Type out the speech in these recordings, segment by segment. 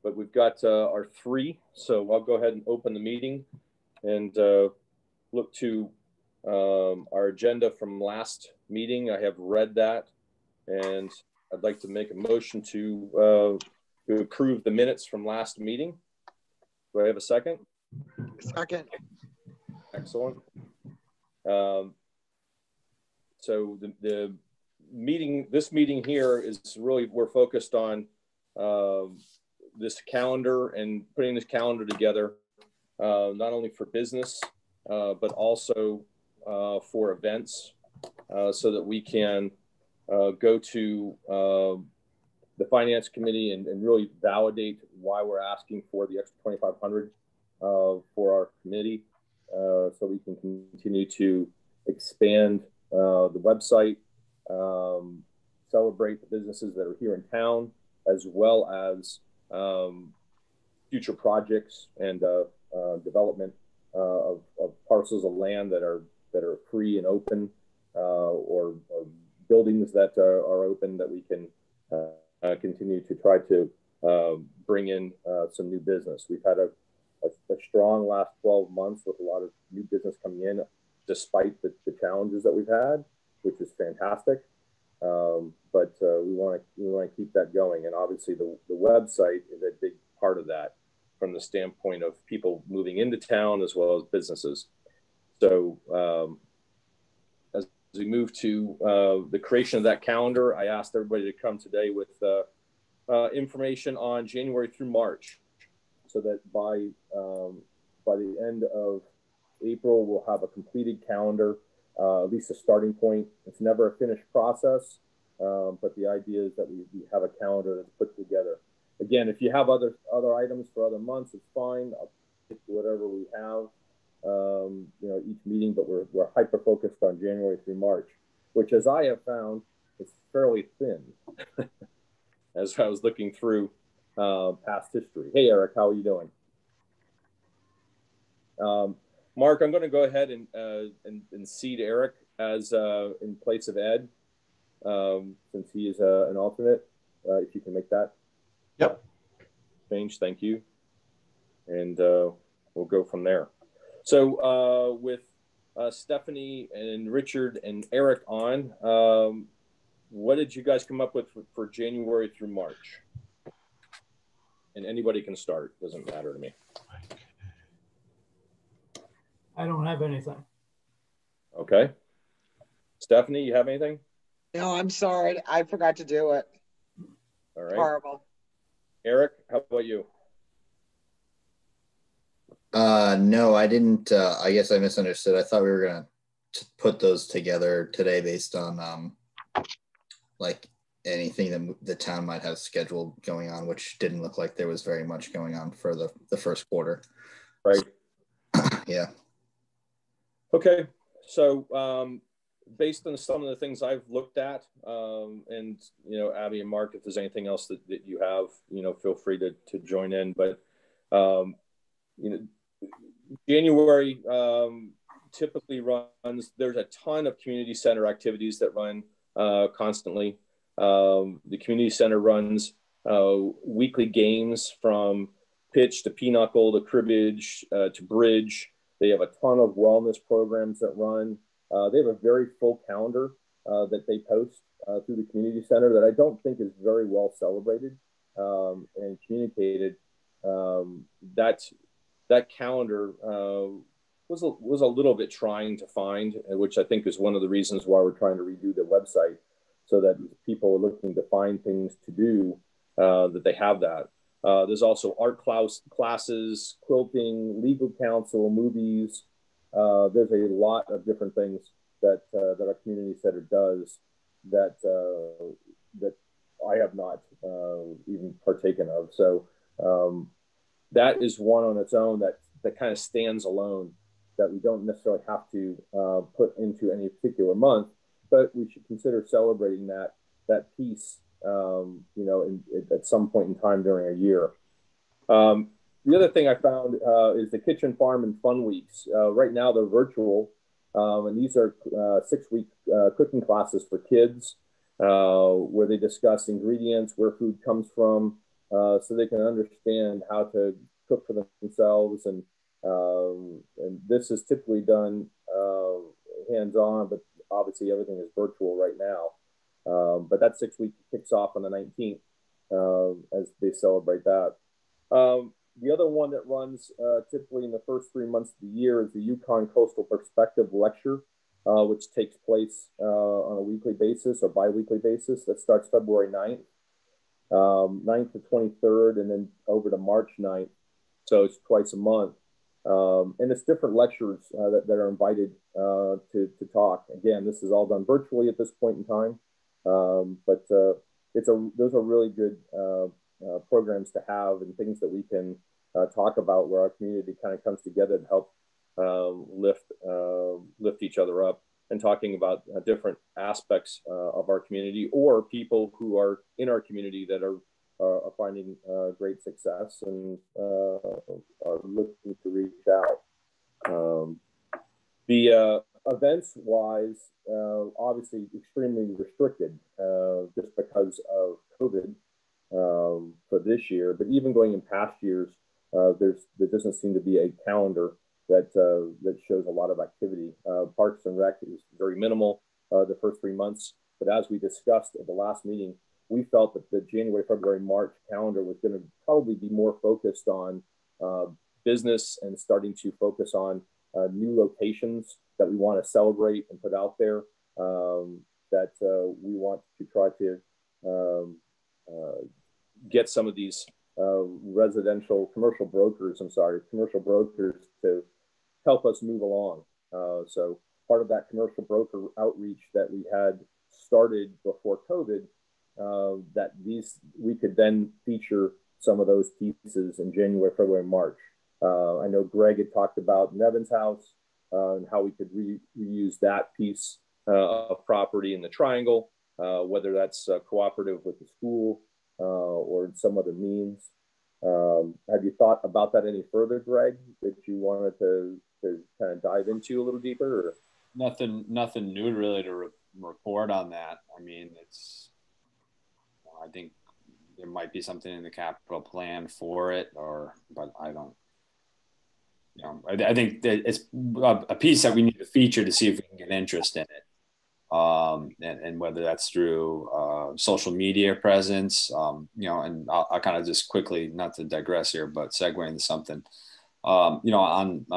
but we've got our three. So I'll go ahead and open the meeting and look to our agenda from last meeting. I have read that, and I'd like to make a motion to approve the minutes from last meeting. Do I have a second? Second. Excellent. So the meeting, this meeting here is really, we're focused on this calendar and putting this calendar together, not only for business, but also for events, so that we can go to the finance committee and really validate why we're asking for the extra 2,500 for our committee, so we can continue to expand the website, celebrate the businesses that are here in town, as well as future projects and development of parcels of land that are free and open, or buildings that are open, that we can continue to try to bring in some new business. We've had a strong last 12 months with a lot of new business coming in, despite the challenges that we've had, which is fantastic. But we want to keep that going, and obviously the website is a big part of that, from the standpoint of people moving into town as well as businesses. So as we move to the creation of that calendar, I asked everybody to come today with information on January through March, so that by the end of April, we'll have a completed calendar, at least a starting point. It's never a finished process, but the idea is that we have a calendar that's put together. Again, if you have other items for other months, it's fine. I'll pick whatever we have, each meeting, but we're hyper focused on January through March, which, as I have found, is fairly thin. As I was looking through past history. Hey, Eric, how are you doing? Mark, I'm going to go ahead and seat Eric as in place of Ed, since he is an alternate. If you can make that. Yep. Change, thank you. And we'll go from there. So with Stephanie and Richard and Eric on, what did you guys come up with for January through March? And anybody can start, doesn't matter to me. I don't have anything. Okay. Stephanie, you have anything? No, I'm sorry. I forgot to do it. All right. Horrible. Eric, how about you? No, I didn't. I guess I misunderstood. I thought we were going to put those together today based on like anything that the town might have scheduled going on, which didn't look like there was very much going on for the first quarter. Right. Yeah. Okay. So based on some of the things I've looked at, and, Abby and Mark, if there's anything else that you have, feel free to join in. But, January typically runs, there's a ton of community center activities that run constantly. The community center runs weekly games from pitch to pinochle to cribbage to bridge. They have a ton of wellness programs that run. They have a very full calendar that they post through the community center that I don't think is very well celebrated and communicated. That calendar was a little bit trying to find, which I think is one of the reasons why we're trying to redo the website, so that people are looking to find things to do, that they have that. There's also art classes, quilting, legal counsel, movies. There's a lot of different things that our community center does that I have not even partaken of. So that is one on its own that kind of stands alone, that we don't necessarily have to put into any particular month, but we should consider celebrating that piece, at some point in time during a year. The other thing I found is the Kitchen, Farm, and Fun Weeks. Right now they're virtual, and these are 6-week cooking classes for kids, where they discuss ingredients, where food comes from, so they can understand how to cook for themselves. And this is typically done hands-on, but obviously everything is virtual right now. But that 6 week kicks off on the 19th as they celebrate that. The other one that runs typically in the first 3 months of the year is the Yukon Coastal Perspective Lecture, which takes place on a weekly basis or bi-weekly basis. That starts February 9th, 9th to 23rd, and then over to March 9th. So it's twice a month. And it's different lecturers that are invited to talk. Again, this is all done virtually at this point in time. But those are really good programs to have and things that we can talk about where our community kind of comes together to help lift each other up, and talking about different aspects of our community or people who are in our community that are finding great success and are looking to reach out. The events wise, obviously extremely restricted just because of COVID for this year, but even going in past years, there doesn't seem to be a calendar that shows a lot of activity. Parks and Rec is very minimal the first 3 months, but as we discussed at the last meeting, we felt that the January, February, March calendar was going to probably be more focused on business and starting to focus on new locations that we want to celebrate and put out there, that we want to try to get some of these commercial brokers to help us move along. So part of that commercial broker outreach that we had started before COVID, that we could then feature some of those pieces in January, February, March. I know Greg had talked about Nevin's house and how we could reuse that piece of property in the triangle, whether that's cooperative with the school or some other means. Have you thought about that any further, Greg, that you wanted to kind of dive into a little deeper? Or? Nothing new really to report on that. I mean, I think there might be something in the capital plan for it, but I don't. I think that it's a piece that we need to feature to see if we can get interest in it, and whether that's through social media presence, and I'll kind of just quickly, not to digress here, but segue into something. On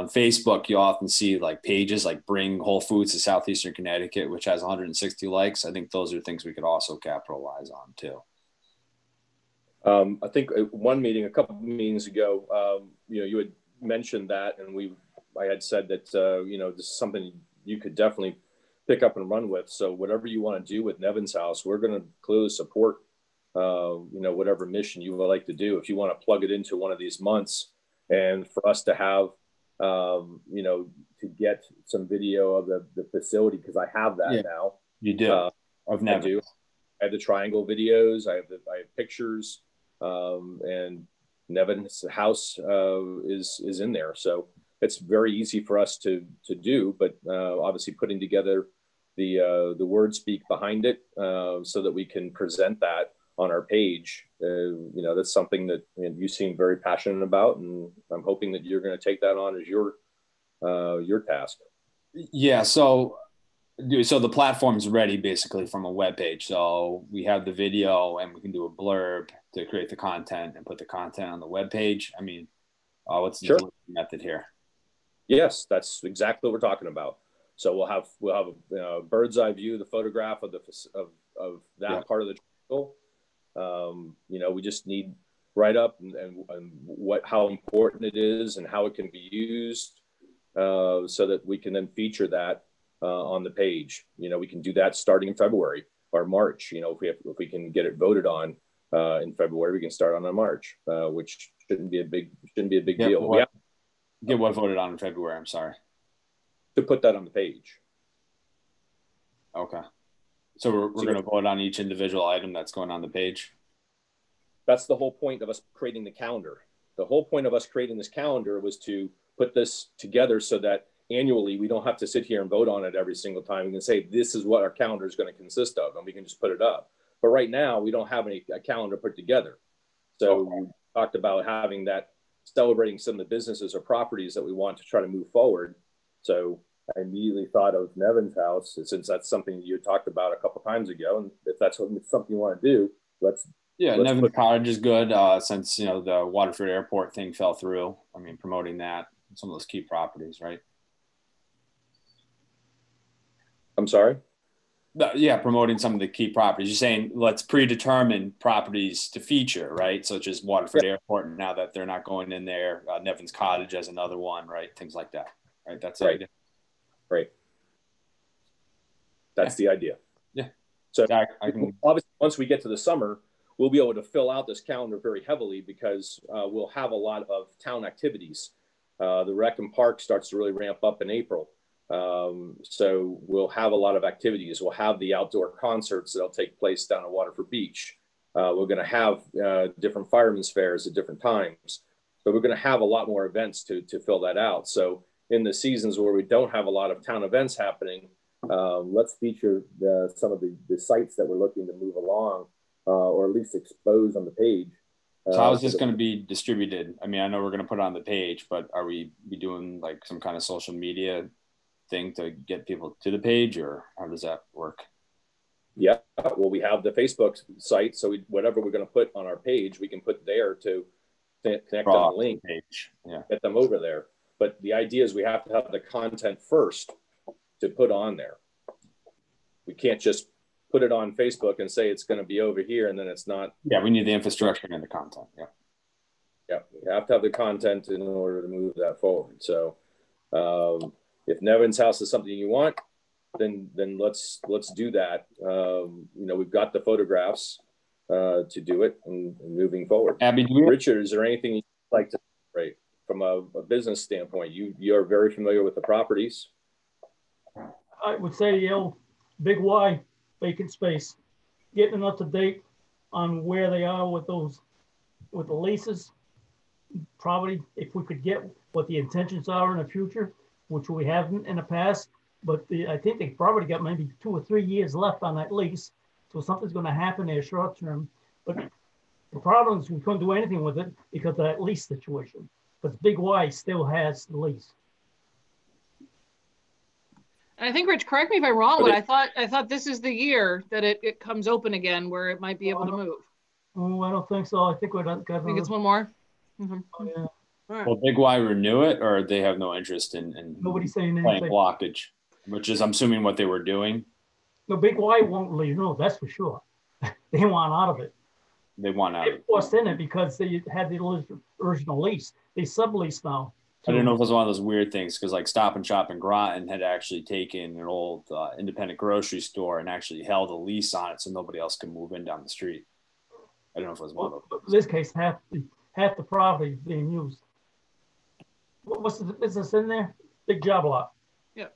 Facebook, you often see like pages like Bring Whole Foods to Southeastern Connecticut, which has 160 likes. I think those are things we could also capitalize on too. I think a couple of meetings ago, you had mentioned that, and I had said that this is something you could definitely pick up and run with. So whatever you want to do with Nevin's house, we're going to clearly support whatever mission you would like to do. If you want to plug it into one of these months, and for us to have to get some video of the facility, because I have that now. You do. Of Nevin. I do. I have the triangle videos. I have pictures, and Nevin's house is in there. So it's very easy for us to do, but obviously putting together the word speak behind it so that we can present that on our page. That's something that you seem very passionate about, and I'm hoping that you're going to take that on as your task. Yeah. So the platform's ready basically from a web page. So we have the video, and we can do a blurb to create the content and put the content on the web page. I mean, what's the delivery method here? Yes, that's exactly what we're talking about. So we'll have a bird's eye view, the photograph of that part of the triangle. We just need write up and how important it is and how it can be used, so that we can then feature that on the page. We can do that starting in February or March. If we can get it voted on in February, we can start on in March, which shouldn't be a big deal. Get what voted on in February? I'm sorry. To put that on the page. Okay. So we're going to vote on each individual item that's going on the page. That's the whole point of us creating the calendar. The whole point of us creating this calendar was to put this together so that annually we don't have to sit here and vote on it every single time. We can say, this is what our calendar is going to consist of, and we can just put it up. But right now we don't have a calendar put together. So we talked about having that, celebrating some of the businesses or properties that we want to try to move forward. So I immediately thought of Nevin's house, since that's something you talked about a couple times ago. And if that's something you want to do, let's Nevin Cottage is good, since the Waterford Airport thing fell through. I mean, promoting that, some of those key properties, right? I'm sorry. Yeah, promoting some of the key properties. You're saying let's predetermine properties to feature, right? Such as Waterford Airport. Now that they're not going in there, Nevin's Cottage as another one, right? Things like that, right? That's right. Right. That's the idea. Yeah. So obviously, once we get to the summer, we'll be able to fill out this calendar very heavily because we'll have a lot of town activities. The Rec and Park starts to really ramp up in April. So we'll have a lot of activities. We'll have the outdoor concerts that'll take place down at Waterford Beach. We're going to have different firemen's fairs at different times. So we're going to have a lot more events to fill that out. So in the seasons where we don't have a lot of town events happening, let's feature some of the sites that we're looking to move along, or at least expose on the page. So how is this going to be distributed? I mean, I know we're going to put it on the page, but are we doing like some kind of social media thing to get people to the page, or how does that work? Yeah, well, we have the Facebook site, so whatever we're going to put on our page, we can put there to connect on a link, page. Yeah, get them over there. But the idea is we have to have the content first to put on there. We can't just put it on Facebook and say it's going to be over here and then it's not. Yeah, we need the infrastructure and the content. Yeah. Yeah, we have to have the content in order to move that forward. So if Nevin's house is something you want, then let's do that. We've got the photographs to do it and moving forward. Abby, Richard, is there anything you'd like to say from a business standpoint? You're very familiar with the properties. I would say, Big Y, vacant space, getting up to date on where they are with the leases, probably if we could get what the intentions are in the future, which we haven't in the past, but I think they probably got maybe 2 or 3 years left on that lease. So something's going to happen there short term. But the problem is we couldn't do anything with it because of that lease situation. But Big Y still has the lease. And I think, Rich, correct me if I'm wrong, but I thought this is the year that it comes open again, where it might be able to move. Oh, I don't think so. I think it's one more. Mm-hmm. Oh, yeah. Right. Will Big Y renew it, or they have no interest in nobody's saying playing anything. blockage, which is, I'm assuming, what they were doing. No, Big Y won't leave. No, that's for sure. They want out of it. They want out. They forced in it because they had the original lease. They sublease now. I don't know if it was one of those weird things, because like Stop and Shop in Groton had actually taken an old independent grocery store and actually held a lease on it so nobody else could move in down the street. I don't know if it was one of those. In this case, half the property is being used. What's the business in there? Big job lot. Yeah.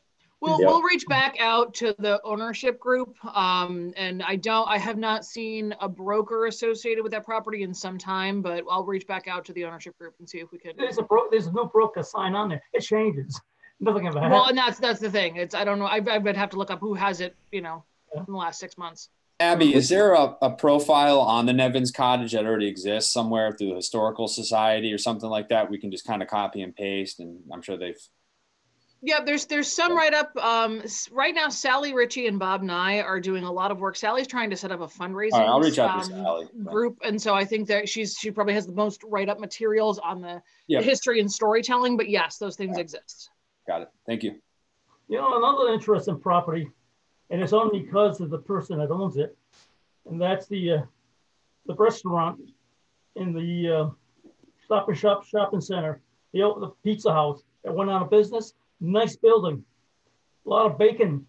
We'll reach back out to the ownership group. And I have not seen a broker associated with that property in some time, but I'll reach back out to the ownership group and see if we could. There's no broker sign on there. It changes. Nothing ever happens. Well, and that's the thing. I don't know. I would have to look up who has it, in the last 6 months. Abby, is there a profile on the Nevin's Cottage that already exists somewhere through the Historical Society or something like that? We can just kind of copy and paste, and I'm sure they've. Yeah, there's some write-up. Right now, Sally Ritchie and Bob Nye are doing a lot of work. Sally's trying to set up a fundraising I'll reach out to Sally. Group, and so I think that she probably has the most write-up materials on the history and storytelling. But yes, those things exist. Got it. Thank you. Another interesting property, and it's only because of the person that owns it, and that's the restaurant in the Stop and Shop shopping center, the pizza house that went out of business. Nice building, a lot of bacon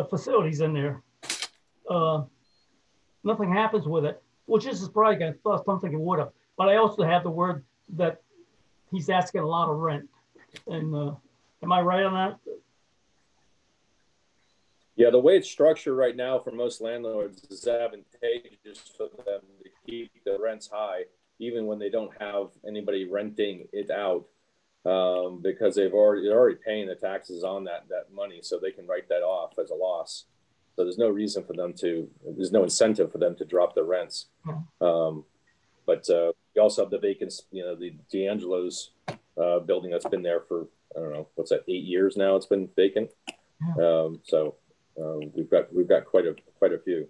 facilities in there. Nothing happens with it, which is probably going to cost something it would have. But I also have the word that he's asking a lot of rent. And am I right on that? Yeah, the way it's structured right now for most landlords is advantageous for them to keep the rents high, even when they don't have anybody renting it out. Because they're already paying the taxes on that money, so they can write that off as a loss. So there's no incentive for them to drop the rents. But We also have the vacant, the D'Angelo's building that's been there for, I don't know, what's that, 8 years now it's been vacant. Yeah. We've got quite a few.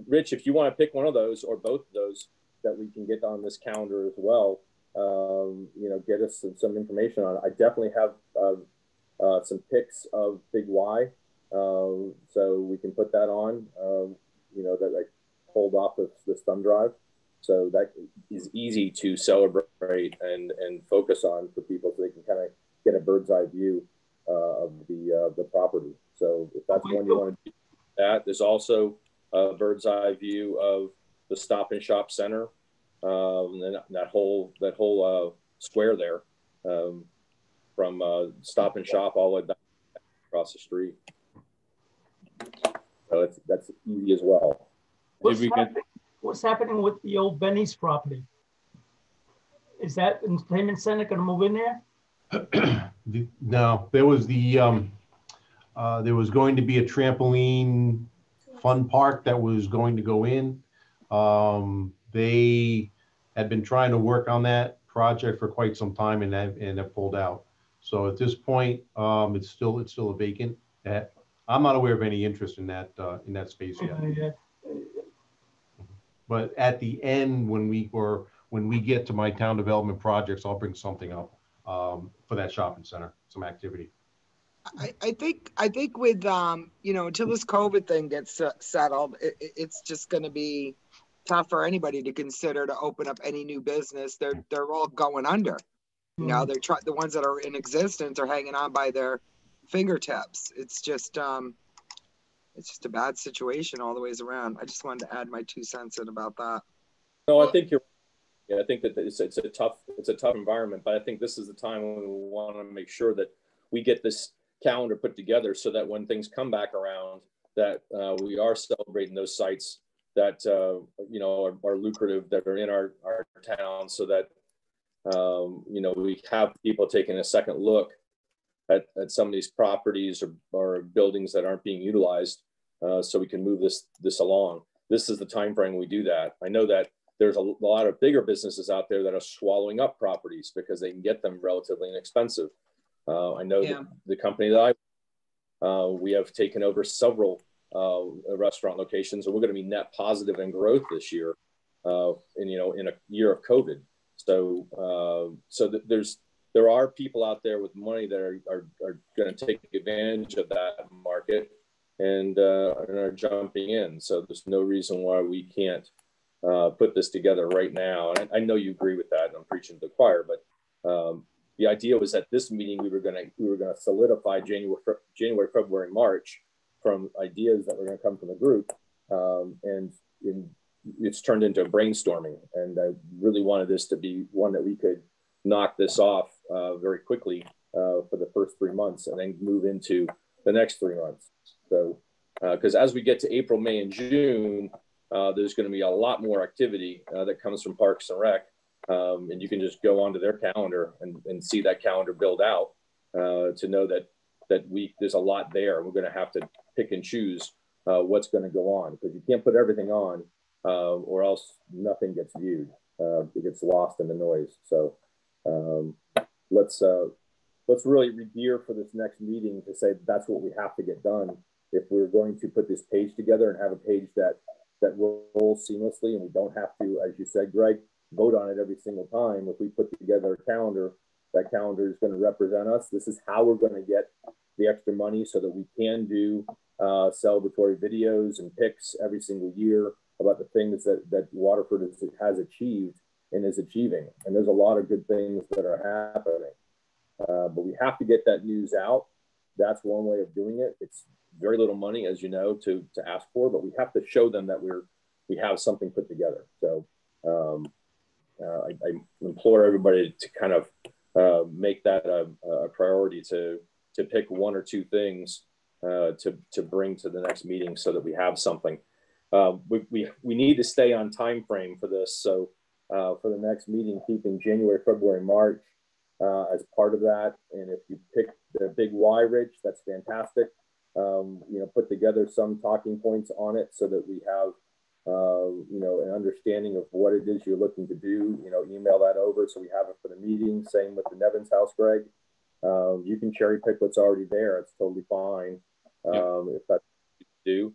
Rich, if you want to pick one of those or both of those that we can get on this calendar as well, get us some information on it. I definitely have some pics of Big Y, so we can put that on, that I pulled off of this thumb drive. So that is easy to celebrate and focus on for people, so they can kind of get a bird's eye view of the property. So if that's one you want to do, there's also a bird's eye view of the Stop and Shop Center, and that whole square there, from Stop and Shop all the way back across the street. So that's easy as well. What's happening with the old Benny's property? Is that entertainment center going to move in there? No, there was there was going to be a trampoline fun park that was going to go in. They had been trying to work on that project for quite some time and have pulled out. So at this point, it's still a vacant. I'm not aware of any interest in that space yet. Yeah. But at the end, when we get to my town development projects, I'll bring something up for that shopping center, some activity. I think with until this COVID thing gets settled, it's just going to be tough for anybody to consider to open up any new business. They're all going under. The ones that are in existence are hanging on by their fingertips. It's just a bad situation all the ways around. I just wanted to add my 2 cents in about that. No, I think I think that it's a tough environment, but I think this is the time when we want to make sure that we get this calendar put together so that when things come back around, that we are celebrating those sites that are lucrative, that are in our town, so that we have people taking a second look at some of these properties or buildings that aren't being utilized, so we can move this along. This is the time frame we do that. I know that there's a lot of bigger businesses out there that are swallowing up properties because they can get them relatively inexpensive. I know the company that we have taken over several restaurant locations, and we're going to be net positive in growth this year, in a year of COVID. So there are people out there with money that are going to take advantage of that market and are jumping in. So there's no reason why we can't put this together right now. And I know you agree with that, and I'm preaching to the choir, but the idea was at this meeting we were going to solidify January, February, March from ideas that were going to come from the group, and it's turned into brainstorming. And I really wanted this to be one that we could knock this off very quickly for the first 3 months, and then move into the next 3 months. So, because as we get to April, May, and June, there's going to be a lot more activity that comes from Parks and Rec. And you can just go onto their calendar and see that calendar build out to know that there's a lot there. We're going to have to pick and choose what's going to go on, because you can't put everything on or else nothing gets viewed. It gets lost in the noise. So let's really re-gear for this next meeting to say that's what we have to get done if we're going to put this page together and have a page that rolls seamlessly, and we don't have to, as you said, Greg, vote on it every single time. If we put together a calendar, that calendar is going to represent us. This is how we're going to get the extra money so that we can do celebratory videos and pics every single year about the things that Waterford has achieved and is achieving. And there's a lot of good things that are happening. But we have to get that news out. That's one way of doing it. It's very little money, as you know, to ask for, but we have to show them that we have something put together. So I implore everybody to kind of make that a priority to pick 1 or 2 things to bring to the next meeting so that we have something. We need to stay on time frame for this. So for the next meeting, keeping January, February, March as part of that. And if you pick the Big Y, Rich, that's fantastic. Put together some talking points on it so that we have you know, an understanding of what it is you're looking to do, you know, email that over so we have it for the meeting. Same with the Nevins house, Greg. You can cherry pick what's already there. It's totally fine. If that's what you do.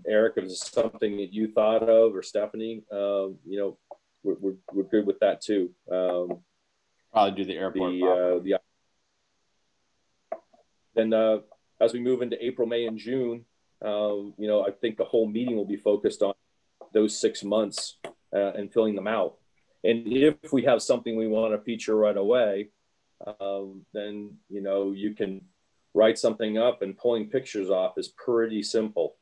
Eric, if it's something that you thought of, or Stephanie, you know, we're good with that too. Probably do the airport. Then as we move into April, May, and June, you know, I think the whole meeting will be focused on those 6 months and filling them out. And if we have something we want to feature right away, then, you know, you can write something up, and pulling pictures off is pretty simple.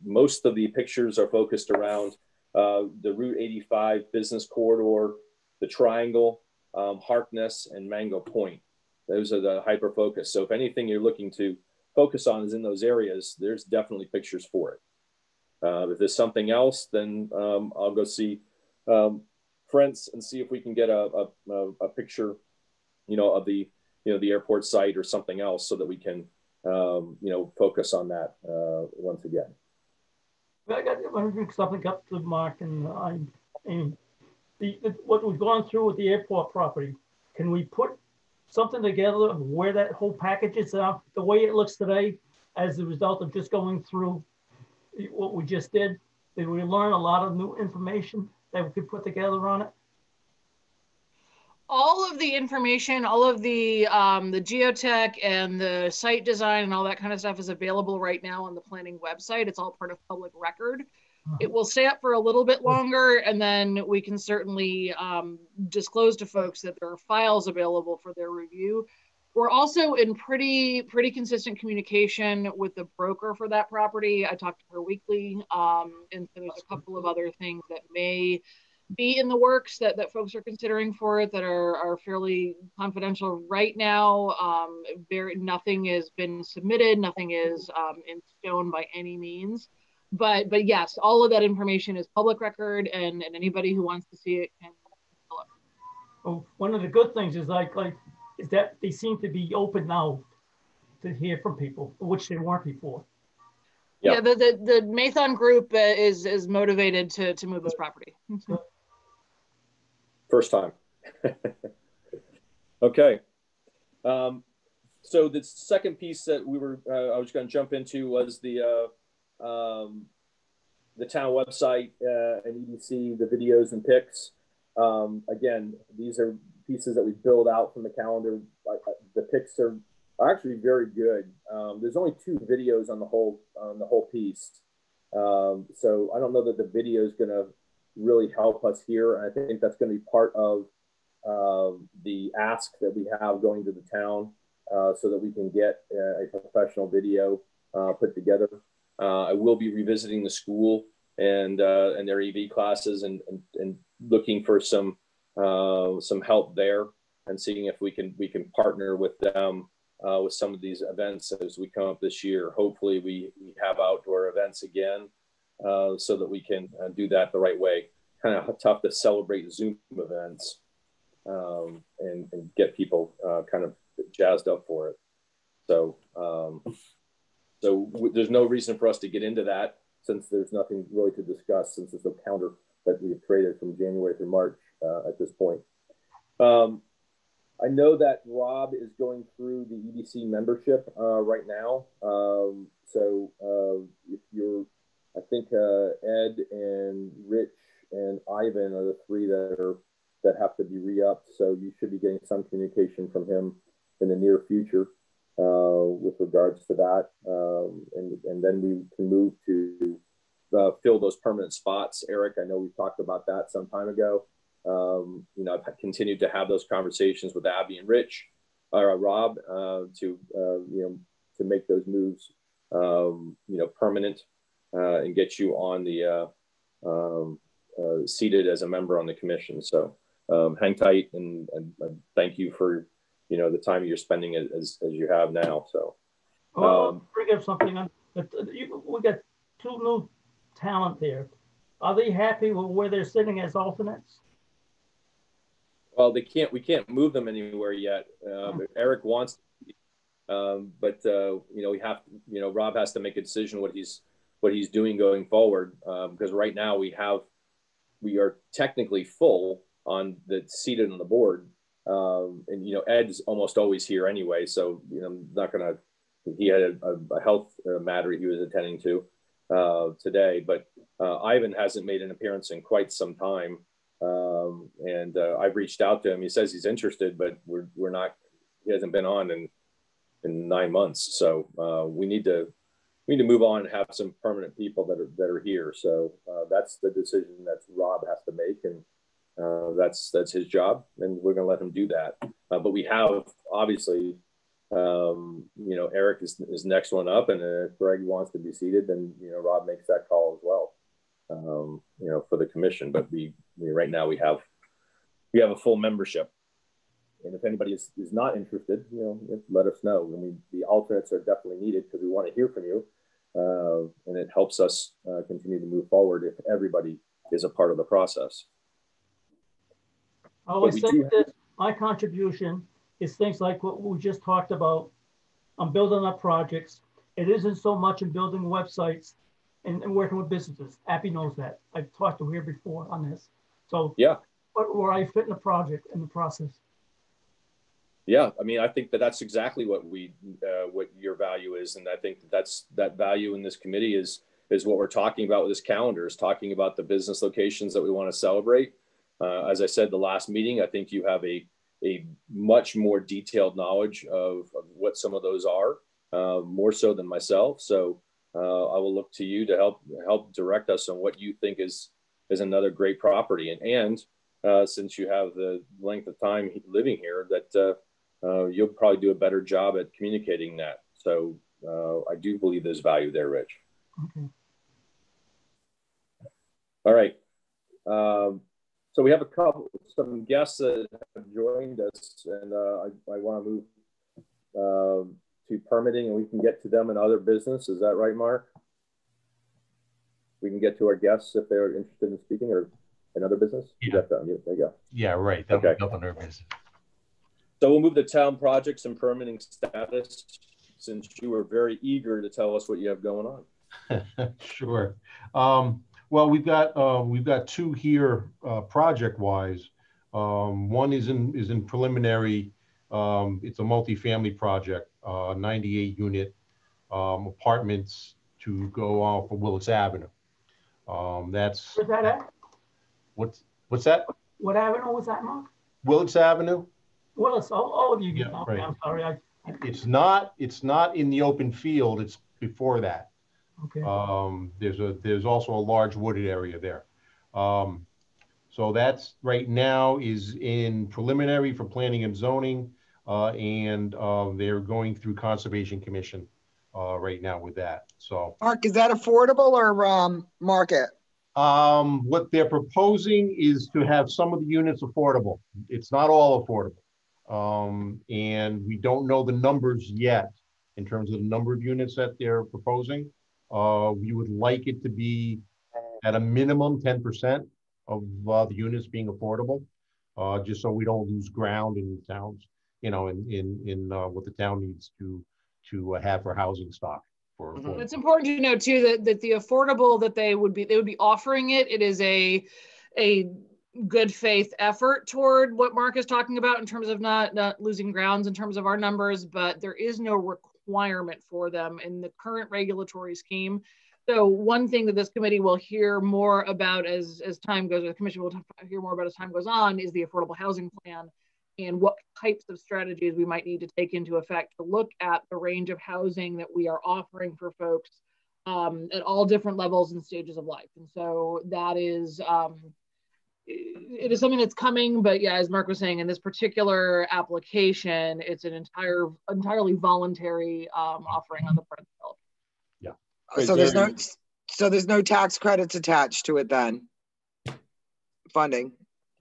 Most of the pictures are focused around the Route 85 business corridor, the Triangle, Harkness, and Mango Point. Those are the hyper focus. So if anything you're looking to focus on is in those areas, there's definitely pictures for it. If there's something else, then I'll go see Prince and see if we can get a picture, you know, of the, you know, the airport site or something else, so that we can, you know, focus on that once again. I got to bring something up to Mark, and what we've gone through with the airport property. Can we put something together of where that whole package is, the way it looks today, as a result of just going through what we just did? Did we learn a lot of new information that we could put together on it? All of the information, all of the geotech and the site design and all that kind of stuff is available right now on the planning website. It's all part of public record. It will stay up for a little bit longer, and then we can certainly disclose to folks that there are files available for their review. We're also in pretty consistent communication with the broker for that property. I talk to her weekly, and so there's a couple of other things that may be in the works that folks are considering for it that are fairly confidential right now. Nothing has been submitted, nothing is in stone by any means. But yes, all of that information is public record, and anybody who wants to see it can pull up. Well, one of the good things is is that they seem to be open now to hear from people, which they weren't before. Yeah, the Mathon group is motivated to move this property. First time. Okay. So the second piece that I was going to jump into was the town website and EDC, the videos and pics. Again, these are pieces that we build out from the calendar. The pics are actually very good. There's only 2 videos on the whole piece. So I don't know that the video is going to really help us here. And I think that's going to be part of the ask that we have going to the town, so that we can get a professional video put together. I will be revisiting the school and their EV classes and looking for some help there, and seeing if we can partner with them with some of these events as we come up this year. Hopefully we have outdoor events again, so that we can do that the right way. Kind of tough to celebrate Zoom events and get people kind of jazzed up for it. So there's no reason for us to get into that, since there's nothing really to discuss, since it's a calendar that we've created from January through March at this point. I know that Rob is going through the EDC membership right now. So if you're, I think Ed and Rich and Ivan are the 3 that have to be re-upped. So you should be getting some communication from him in the near future with regards to that. And then we can move to fill those permanent spots. Eric, I know we talked about that some time ago. You know, I've continued to have those conversations with Abby and Rich, or Rob, to make those moves, permanent, and get you on the seated as a member on the commission. So hang tight, and thank you for the time you're spending as you have now. So bring up something on. We got 2 new talent there. Are they happy with where they're sitting as alternates? Well, we can't move them anywhere yet. Eric wants to, but we have to, Rob has to make a decision what what he's doing going forward. Because right now we are technically full on the seated on the board. And, you know, Ed's almost always here anyway. So, you know, I'm not going to, he had a health matter he was attending to today, but Ivan hasn't made an appearance in quite some time. And I've reached out to him. He says he's interested, but we're not, he hasn't been on in 9 months. So we need to move on and have some permanent people that are here. So that's the decision that Rob has to make. And that's his job, and we're going to let him do that. But we have, obviously, you know, Eric is next one up, and if Greg wants to be seated, then, you know, Rob makes that call as well, you know, for the commission. But we right now we have a full membership, and if anybody is not interested, you know, let us know. And the alternates are definitely needed because we want to hear from you, and it helps us continue to move forward if everybody is a part of the process. I always say that my contribution is things like what we just talked about. I'm building up projects. It isn't so much in building websites and working with businesses. Appy knows that. I've talked to her before on this. So yeah, where I fit in the project and the process. Yeah, I mean, I think that's exactly what what your value is, and I think that value in this committee is what we're talking about with this calendar, is talking about the business locations that we want to celebrate. As I said the last meeting, I think you have a much more detailed knowledge of what some of those are, more so than myself. So I will look to you to help direct us on what you think is another great property. And since you have the length of time living here, that you'll probably do a better job at communicating that. So I do believe there's value there, Rich. Okay. All right. So we have some guests that have joined us, and I want to move to permitting, and we can get to them in other business. Is that right, Mark? We can get to our guests if they're interested in speaking or in other business. Yeah. There you go. Yeah, right. That okay. would be other business. So we'll move to town projects and permitting status, since you were very eager to tell us what you have going on. Sure. Well, we've got two here project-wise. One is in preliminary. It's a multifamily project, 98 unit apartments to go off of Willis Avenue. That's Where's that at? What's that? What avenue was that, Mark? Willis Avenue. Willis. Oh, you. Yeah, okay, right. I'm sorry. It's not in the open field. It's before that. Okay. There's also a large wooded area there. So that's right now is in preliminary for planning and zoning, and they're going through Conservation Commission right now with that. So Mark, is that affordable or market? what they're proposing is to have some of the units affordable. It's not all affordable. And we don't know the numbers yet in terms of the number of units that they're proposing. We would like it to be at a minimum 10% of the units being affordable, just so we don't lose ground in towns, you know, in what the town needs to have for housing stock. It's important to note too that the affordable that they would be offering it is a good faith effort toward what Mark is talking about in terms of not losing grounds in terms of our numbers, but there is no requirement for them in the current regulatory scheme. So one thing that this committee will hear more about as time goes, or the commission will hear more about as time goes on, is the affordable housing plan and what types of strategies we might need to take into effect to look at the range of housing that we are offering for folks at all different levels and stages of life. And so that is, it is something that's coming, but yeah, as Mark was saying, in this particular application, it's an entirely voluntary offering on the part of the developer. Yeah. So there's no tax credits attached to it then? Funding?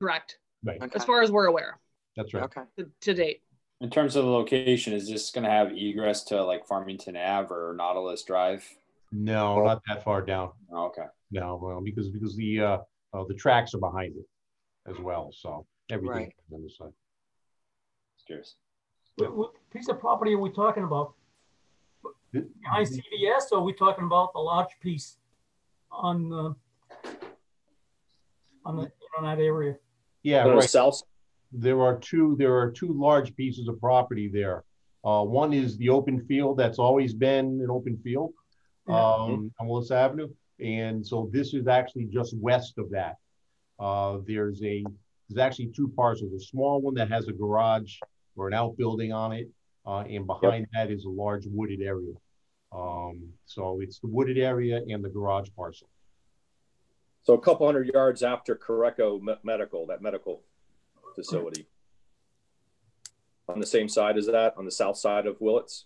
Correct. Right. Okay. As far as we're aware. That's right. Okay. To date. In terms of the location, is this going to have egress to like Farmington Ave or Nautilus Drive? No, not that far down. Oh, okay. No, well, because the tracks are behind it as well, so everything Right. on the side. Cheers. What piece of property are we talking about? behind CVS, or are we talking about the large piece on the, in that area? Yeah, On the right. south. There are two large pieces of property there. One is the open field that's always been an open field on Willis Avenue. And so this is actually just west of that. There's actually two parcels, a small one that has a garage or an outbuilding on it. And behind that is a large wooded area. So it's the wooded area and the garage parcel. So a couple hundred yards after Correco Medical, that medical facility. On the same side as that, on the south side of Willits?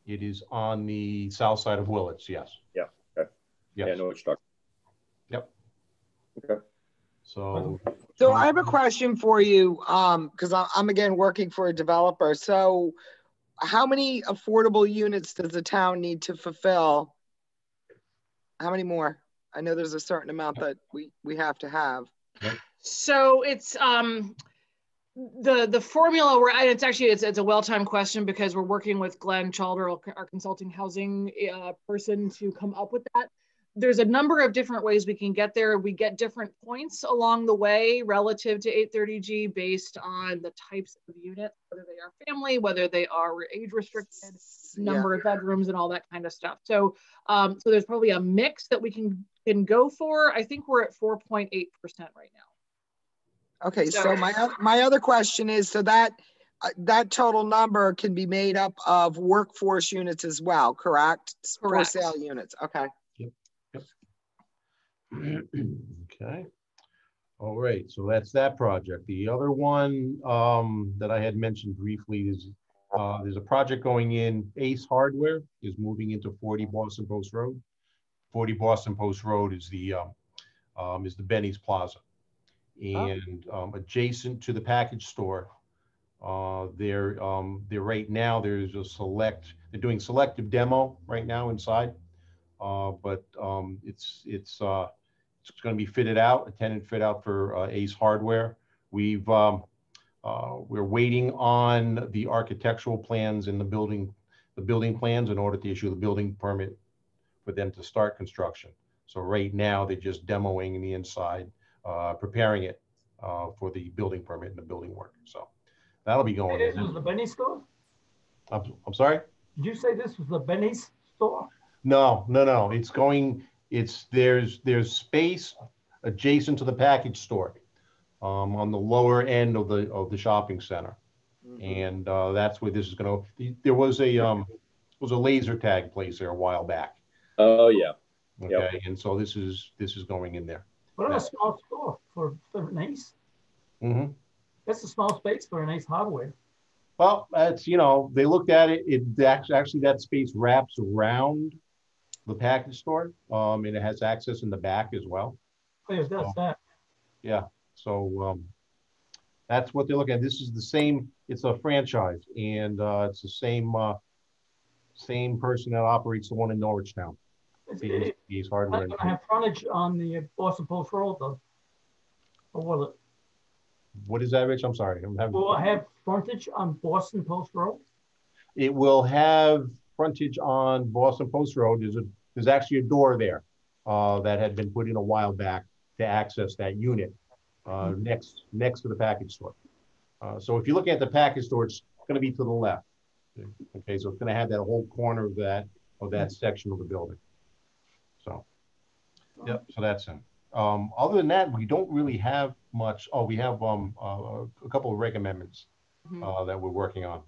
It is on the south side of Willits, yes. Yeah, okay. Yes. Yeah, I know what you're talking. Yep. Okay. So I have a question for you, because I'm again working for a developer. So how many affordable units does the town need to fulfill? How many more? I know there's a certain amount that we have to have. So it's the formula it's a well-timed question because we're working with Glenn Chalder, our consulting housing person, to come up with that. There's a number of different ways we can get there. We get different points along the way relative to 830G based on the types of units, whether they are family, whether they are age restricted, number of bedrooms, and all that kind of stuff. So so there's probably a mix that we can go for. I think we're at 4.8% right now. Okay, so my other question is, so that total number can be made up of workforce units as well, correct? Correct. For sale units. Okay. Okay. All right. So that's that project. The other one that I had mentioned briefly is there's a project going in. Ace Hardware is moving into 40 Boston Post Road. 40 Boston Post Road is the Benny's Plaza, and adjacent to the package store. They're right now. There's they're doing selective demo right now inside, but it's going to be fitted out, a tenant fit out for Ace Hardware. We're waiting on the architectural plans and the building plans in order to issue the building permit for them to start construction. So right now they're just demoing the inside, preparing it for the building permit and the building work. So that'll be going in. This was the Benny's store? I'm sorry? Did you say this was the Benny's store? No. There's space adjacent to the package store on the lower end of the shopping center. And that's where this is going to. There was a laser tag place there a while back. Oh yeah. Okay, yep. And so this is going in there. What a small store for an Ace. Mm-hmm. That's a small space for an Ace Hardware. Well, that's they looked at it. It actually that space wraps around the package store, and it has access in the back as well. Oh, yeah, that's that. Yeah. So that's what they're looking at. This is the same. It's a franchise, and it's the same person that operates the one in Norwichtown. He's Hardware. Not gonna have frontage on the Boston Post Road though, or will it? What is that, Rich? I'm sorry. Will it have frontage on Boston Post Road? It will have frontage on Boston Post Road. There's actually a door there that had been put in a while back to access that unit next to the package store. So if you're looking at the package store, it's going to be to the left. Okay, so it's going to have that whole corner of that section of the building. So, yep. So that's it. Other than that, we don't really have much. Oh, we have a couple of reg amendments that we're working on.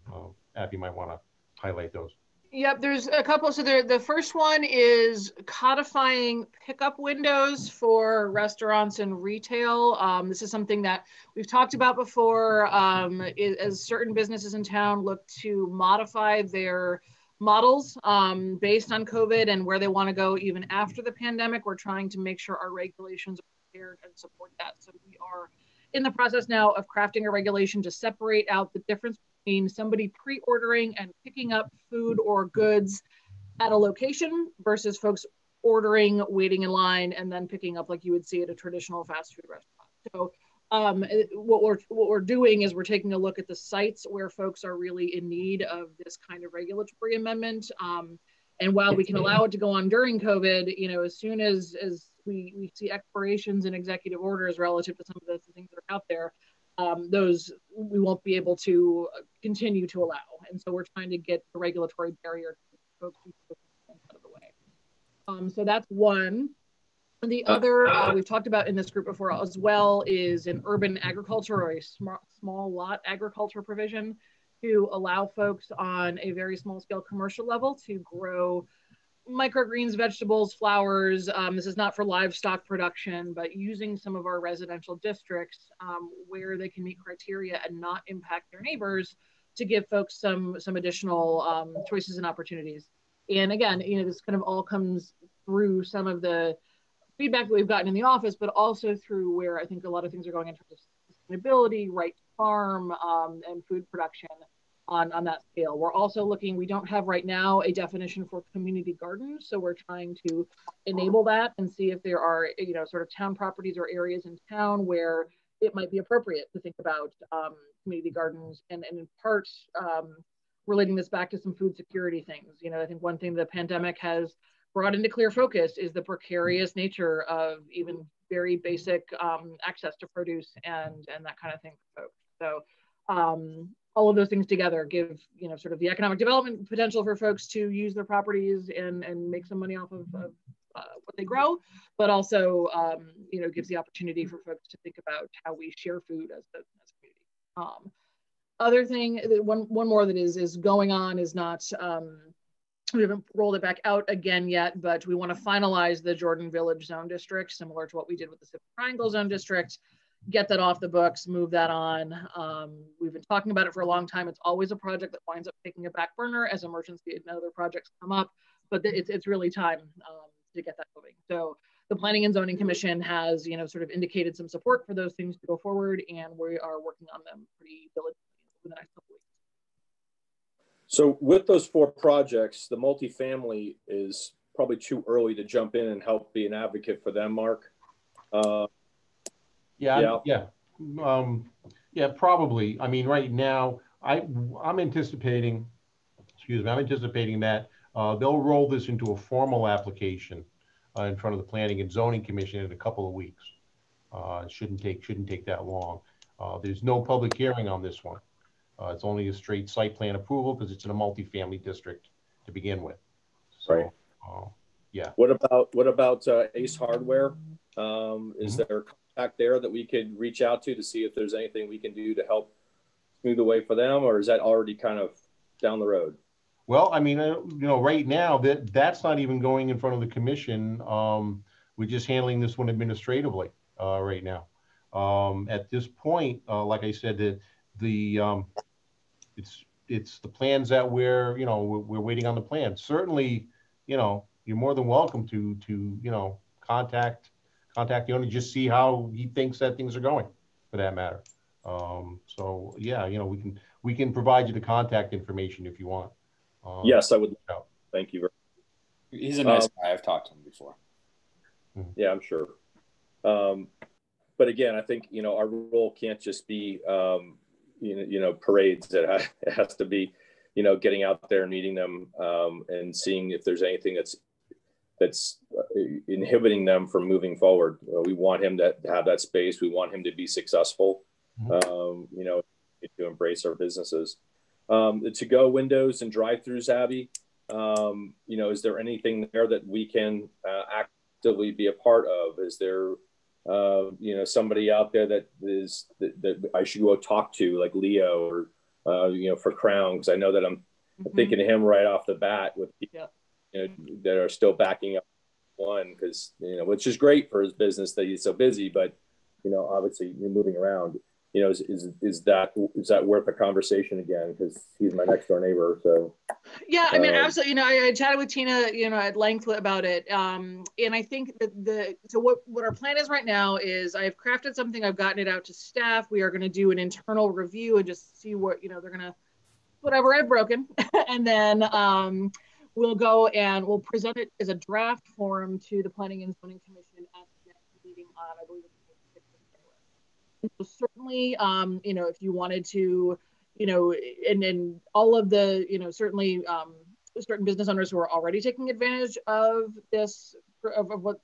Abby might want to highlight those. Yep, there's a couple. So the first one is codifying pickup windows for restaurants and retail. This is something that we've talked about before. As certain businesses in town look to modify their models based on COVID and where they want to go even after the pandemic, we're trying to make sure our regulations are prepared and support that. So we are in the process now of crafting a regulation to separate out the difference between somebody pre-ordering and picking up food or goods at a location versus folks ordering, waiting in line, and then picking up like you would see at a traditional fast food restaurant. So what we're doing is we're taking a look at the sites where folks are really in need of this kind of regulatory amendment And while we can allow it to go on during COVID, you know, as soon as we see expirations and executive orders relative to some of the things that are out there, those we won't be able to continue to allow. And so we're trying to get the regulatory barrier to folks out of the way. So that's one. And the other we've talked about in this group before as well is an urban agriculture or a small lot agriculture provision to allow folks on a very small scale commercial level to grow microgreens, vegetables, flowers. This is not for livestock production, but using some of our residential districts where they can meet criteria and not impact their neighbors to give folks some additional choices and opportunities. And again, you know, this kind of all comes through some of the feedback that we've gotten in the office, but also through where I think a lot of things are going in terms of sustainability, right to farm, and food production on that scale. We're also looking, we don't have right now a definition for community gardens, so we're trying to enable that and see if there are, you know, sort of town properties or areas in town where it might be appropriate to think about community gardens, and in part relating this back to some food security things. You know, I think one thing the pandemic has brought into clear focus is the precarious nature of even very basic access to produce and that kind of thing for folks. So all of those things together give, you know, sort of the economic development potential for folks to use their properties and make some money off of what they grow, but also, you know, gives the opportunity for folks to think about how we share food as a community. Other thing, one more that is going on is not, we haven't rolled it back out again yet, but we want to finalize the Jordan Village Zone District, similar to what we did with the Civic Triangle Zone District, get that off the books, move that on. We've been talking about it for a long time. It's always a project that winds up taking a back burner as emergency and other projects come up, but it's really time to get that moving. So the Planning and Zoning Commission has, you know, sort of indicated some support for those things to go forward, and we are working on them pretty diligently over the next couple weeks. So with those 4 projects, the multifamily is probably too early to jump in and help be an advocate for them, Mark. Yeah, probably. I mean, right now, I'm anticipating that they'll roll this into a formal application in front of the Planning and Zoning Commission in a couple of weeks. It shouldn't take that long. There's no public hearing on this one. It's only a straight site plan approval because it's in a multifamily district to begin with. So, right. Yeah. What about Ace Hardware? Is there contact there that we could reach out to see if there's anything we can do to help smooth the way for them, or is that already kind of down the road? Well, I mean, you know, right now that's not even going in front of the commission. We're just handling this one administratively right now. At this point, like I said, it's the plans that we're waiting on the plan. Certainly, you know, you're more than welcome to you know, contact the owner, just see how he thinks that things are going, for that matter. So yeah, you know, we can provide you the contact information if you want. Yes, I would. Thank you. He's a nice guy. I've talked to him before. Yeah, I'm sure. But again, I think, you know, our role can't just be you know, parades. It has to be, you know, getting out there and meeting them and seeing if there's anything that's inhibiting them from moving forward. We want him to have that space. We want him to be successful, you know, to embrace our businesses. The to-go windows and drive-throughs, Abby, you know, is there anything there that we can actively be a part of? Is there, you know, somebody out there that I should go talk to, like Leo or, you know, for Crown? Because I know that I'm thinking of him right off the bat with people, you know, that are still backing up one, because, you know, which is great for his business that he's so busy, but, you know, obviously you're moving around. You know, is that worth a conversation again? Because he's my next door neighbor. So yeah, I mean, absolutely. You know, I chatted with Tina, you know, at length about it, and I think that so what our plan is right now is I've crafted something. I've gotten it out to staff. We are going to do an internal review and just see what, you know, they're going to whatever I've broken, and then we'll go and we'll present it as a draft form to the Planning and Zoning Commission at the next meeting on, I believe, so certainly, you know, if you wanted to, you know, and all of the, you know, certainly certain business owners who are already taking advantage of this, of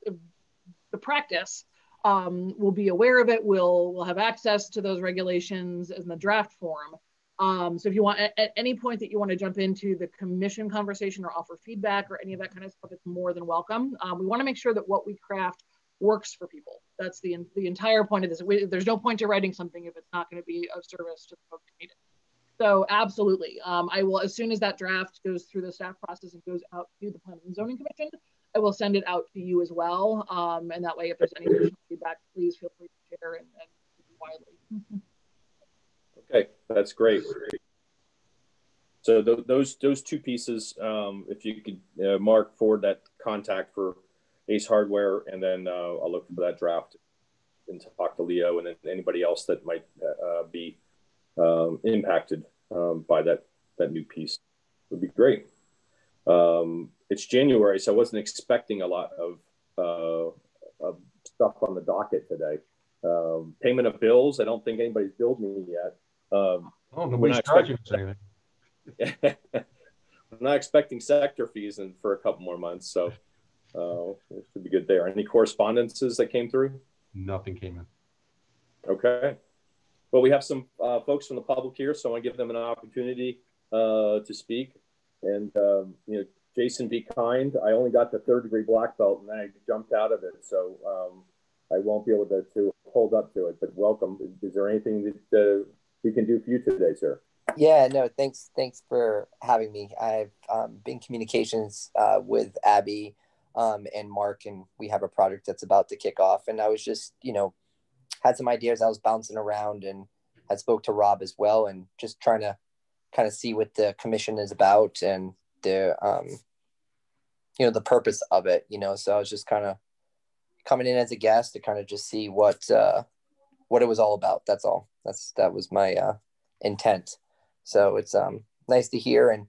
the practice, will be aware of it, will have access to those regulations in the draft form. So if you want, at any point that you want to jump into the commission conversation or offer feedback or any of that kind of stuff, it's more than welcome. We want to make sure that what we craft works for people. That's the entire point of this. There's no point to writing something if it's not going to be of service to the folks who need it. So absolutely, I will, as soon as that draft goes through the staff process and goes out to the Planning and Zoning Commission, I will send it out to you as well. And that way, if there's any additional feedback, please feel free to share and widely. Okay, that's great. So those two pieces, if you could mark forward that contact for Ace Hardware, and then I'll look for that draft and talk to Leo and then anybody else that might be impacted by that new piece. Would be great. It's January, so I wasn't expecting a lot of stuff on the docket today. Payment of bills. I don't think anybody's billed me yet. Nobody's charging us anything. I'm not expecting sector fees for a couple more months, so it should be good there. Any correspondences that came through? Nothing came in. Okay. Well, we have some folks from the public here, so I want to give them an opportunity to speak. And Jason, be kind. I only got the 3rd degree black belt, and I jumped out of it, so I won't be able to hold up to it. But welcome. Is there anything that we can do for you today, sir? Yeah, no, thanks for having me. I've been in communications with Abby and Mark, and we have a project that's about to kick off. And I was just, had some ideas. I was bouncing around and had spoke to Rob as well, and just trying to kind of see what the commission is about and the, the purpose of it, So I was just kind of coming in as a guest to kind of just see what it was all about. That's all. That was my intent. So it's nice to hear. And,